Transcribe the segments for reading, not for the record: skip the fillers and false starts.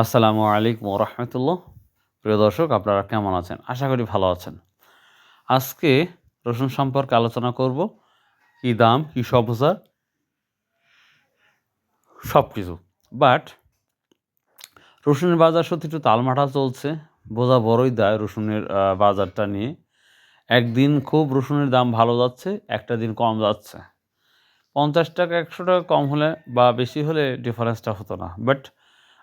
আসসালামু আলাইকুম রহমতুল্লাহ। প্রিয় দর্শক, আপনারা কেমন আছেন? আশা করি ভালো আছেন। আজকে রসুন সম্পর্কে আলোচনা করব। কী দাম, কী সবজার, সব কিছু। বাট রসুনের বাজার সত্যি একটু তালমাটা চলছে। বোঝা বড়ই দায় রসুনের বাজারটা নিয়ে। একদিন খুব রসুনের দাম ভালো যাচ্ছে, একটা দিন কম যাচ্ছে। ৫০ টাকা ১০০ টাকা কম হলে বা বেশি হলে ডিফারেন্সটা হতো না। বাট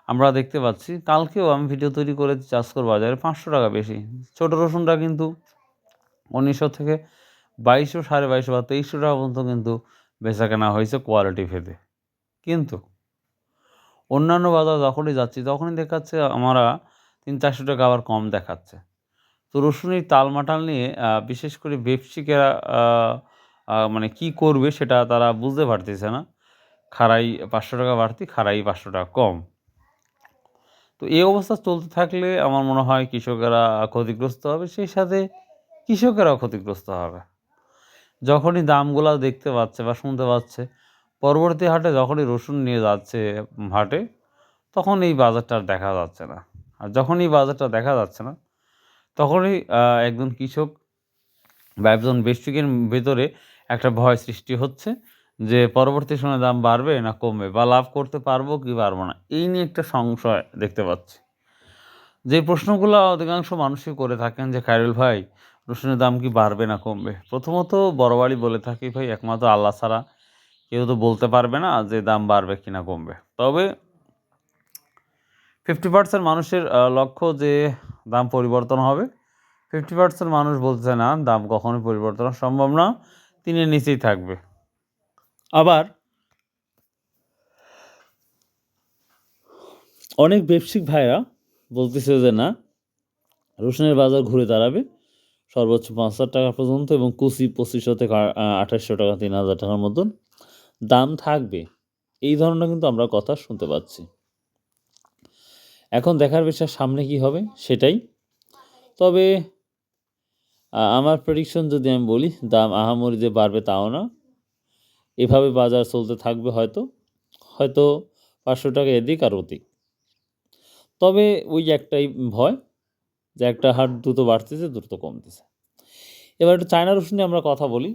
আমরা দেখতে পাচ্ছি, কালকেও আমি ভিডিও তৈরি করেছি চাষকর বাজারে ৫০০ টাকা বেশি। ছোটো রসুনটা কিন্তু ১৯০০ থেকে ২২০০, ২২৫০ বা ২৩০০ টাকা পর্যন্ত কিন্তু বেচাকেনা হয়েছে কোয়ালিটি ভেদে। কিন্তু অন্যান্য বাজার যখনই যাচ্ছি তখনই দেখাচ্ছে আমরা ৩০০-৪০০ টাকা আবার কম দেখাচ্ছে। তো রসুনের টালমাটাল নিয়ে বিশেষ করে ব্যবসায়িকেরা মানে কী করবে সেটা তারা বুঝতে পারতেছে না। খাড়াই ৫০০ টাকা বাড়তি, খাড়াই ৫০০ টাকা কম। তো এই অবস্থা চলতে থাকলে আমার মনে হয় কৃষকেরা ক্ষতিগ্রস্ত হবে, সেই সাথে কৃষকেরাও ক্ষতিগ্রস্ত হবে। যখনই দামগুলা দেখতে পাচ্ছে বা শুনতে পাচ্ছে, পরবর্তী হাটে যখনই রসুন নিয়ে যাচ্ছে হাটে, তখন এই বাজারটা আর দেখা যাচ্ছে না। আর যখন এই বাজারটা দেখা যাচ্ছে না, তখনই একজন কৃষক বা একজন ব্যবসায়িকের ভেতরে একটা ভয় সৃষ্টি হচ্ছে যে পরবর্তী সময়ে দাম বাড়বে না কমবে, বা লাভ করতে পারবো কি পারবো না, এই নিয়ে একটা সংশয় দেখতে পাচ্ছি। যে প্রশ্নগুলো অধিকাংশ মানুষই করে থাকেন যে, খায়রুল ভাই, রসুনের দাম কি বাড়বে না কমবে? প্রথমত বড় বাড়ি বলে থাকি, ভাই একমাত্র আল্লাহ ছাড়া কেউ তো বলতে পারবে না যে দাম বাড়বে কি না কমবে। তবে 50% মানুষের লক্ষ্য যে দাম পরিবর্তন হবে। 50% মানুষ বলছে না, দাম কখনোই পরিবর্তন সম্ভব না, ৩-এর নিচেই থাকবে। আবার অনেক ব্যবসায়িক ভাইরা বলতেছে যে না, রসুনের বাজার ঘুরে দাঁড়াবে সর্বোচ্চ ৫,০০০ টাকা পর্যন্ত, এবং কুচি ২৫০০ থেকে ২৮০০ টাকা, ৩,০০০ টাকার মতন দাম থাকবে। এই ধরনের কিন্তু আমরা কথা শুনতে পাচ্ছি। এখন দেখার বিষয় সামনে কি হবে সেটাই। তবে আমার প্রেডিকশন যদি আমি বলি, দাম আহামরি যে বাড়বে তাও না। এভাবে বাজার চলতে থাকবে হয়তো ৫০০ টাকা এদিক আর ওদিক। তবে ওই একটাই ভয় যে একটা হাট দ্রুত বাড়তেছে, দ্রুত কমতেছে। এবার একটু চায়না রসুন নিয়ে আমরা কথা বলি।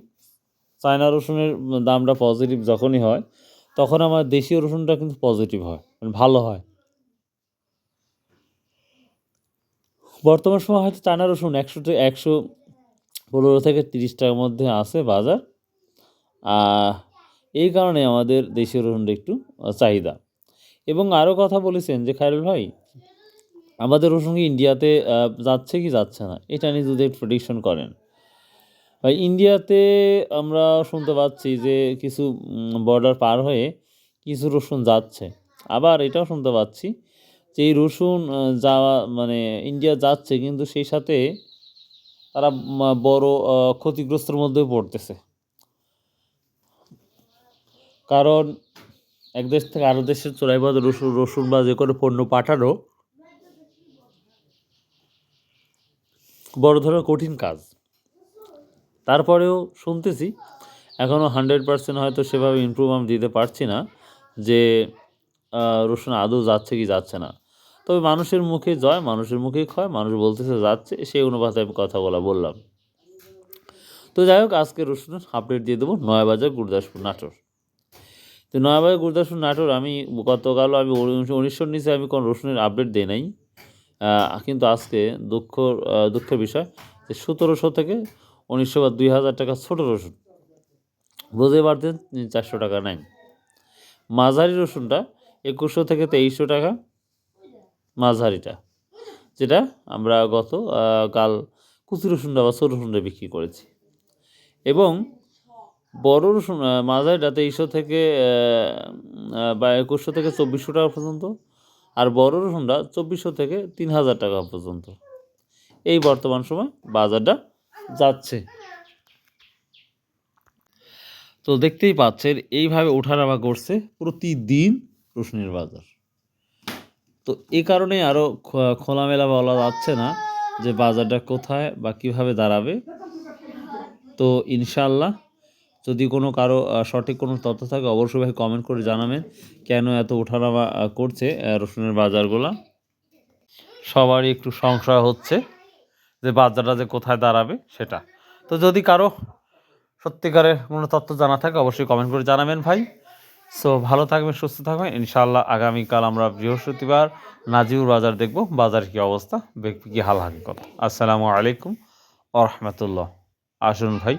চায়না রসুনের দামটা পজিটিভ যখনই হয়, তখন আমার দেশীয় রসুনটা কিন্তু পজিটিভ হয়, মানে ভালো হয়। বর্তমান সময় হয়তো চায়না রসুন ১১৫ থেকে ৩০ টাকার মধ্যে আছে বাজার। এই কারণে আমাদের দেশীয় রসুনটা একটু চাহিদা। এবং আরও কথা বলেছেন যে, খায়রুল ভাই, আমাদের রসুন কি ইন্ডিয়াতে যাচ্ছে কি যাচ্ছে না, এটা নিয়ে যদি প্রেডিকশন করেন। ভাই, ইন্ডিয়াতে আমরা শুনতে পাচ্ছি যে কিছু বর্ডার পার হয়ে কিছু রসুন যাচ্ছে। আবার এটাও শুনতে পাচ্ছি যে এই রসুন যাওয়া মানে ইন্ডিয়া যাচ্ছে, কিন্তু সেই সাথে তারা বড় ক্ষতিগ্রস্তের মধ্যেও পড়তেছে। কারণ এক দেশ থেকে আরও দেশের চোরাইবাজ রসুন বা যে কোনো পণ্য পাঠানো বড় ধরনের কঠিন কাজ। তারপরেও শুনতেছি এখনও 100% হয়তো সেভাবে ইমপ্রুভ আমি দিতে পারছি না যে রসুন আদৌ যাচ্ছে কি যাচ্ছে না। তবে মানুষের মুখে জয়, মানুষের মুখেই ক্ষয়, মানুষ বলতেছে যাচ্ছে, সেই অনুপাতে আমি কথাগুলো বললাম। তো যাই হোক, আজকে রসুনের আপডেট দিয়ে দেবো নয়াবাজার, গুরদাসপুর, নাটোর। তো নয়াবাজার, গুরদাসপুর, নাটোর আমি গতকালও আমি ১৯০০ নিচে আমি কোনো রসুনের আপডেট দিই নাই। কিন্তু আজকে দুঃখের বিষয় যে ১৭০০ থেকে ১৯০০ বা ২,০০০ টাকা ছোটো রসুন, বুঝতে পারতেন ৪০০ টাকা নাই। মাঝারি রসুনটা ২১০০ থেকে ২৩০০ টাকা, মাঝারিটা, যেটা আমরা কাল কুচি রসুনটা বা ছোটো রসুনটা বিক্রি করেছি। এবং বড় রসুন মাঝারিটা ২৩০০ থেকে বা ২১০০ থেকে ২৪০০ টাকা পর্যন্ত, আর বড় রসুনটা ২৪০০ থেকে ৩,০০০ টাকা পর্যন্ত এই বর্তমান সময় বাজারটা যাচ্ছে। তো দেখতেই পাচ্ছেন এইভাবে ওঠানামা করছে প্রতিদিন রসুনের বাজার। তো এই কারণে আরও খোলামেলা বলা যাচ্ছে না যে বাজারটা কোথায় বা কীভাবে দাঁড়াবে। তো ইনশাআল্লাহ, যদি কোনো কারো সঠিক কোনো তথ্য থাকে অবশ্যই ভাই কমেন্ট করে জানাবেন কেন এত ওঠানামা করছে রসুনের বাজারগুলা। সবারই একটু সংশয় হচ্ছে যে বাজারটা যে কোথায় দাঁড়াবে সেটা। তো যদি কারো সত্যিকারের কোনো তথ্য জানা থাকে অবশ্যই কমেন্ট করে জানাবেন ভাই। সো ভালো থাকবেন, সুস্থ থাকবেন। ইনশাআল্লাহ আগামীকাল আমরা বৃহস্পতিবার নাজিউর বাজার দেখব। বাজার কী অবস্থা, কি হাল হাকিকত। আসসালামু আলাইকুম ওয়া রাহমাতুল্লাহ। আসুন ভাই।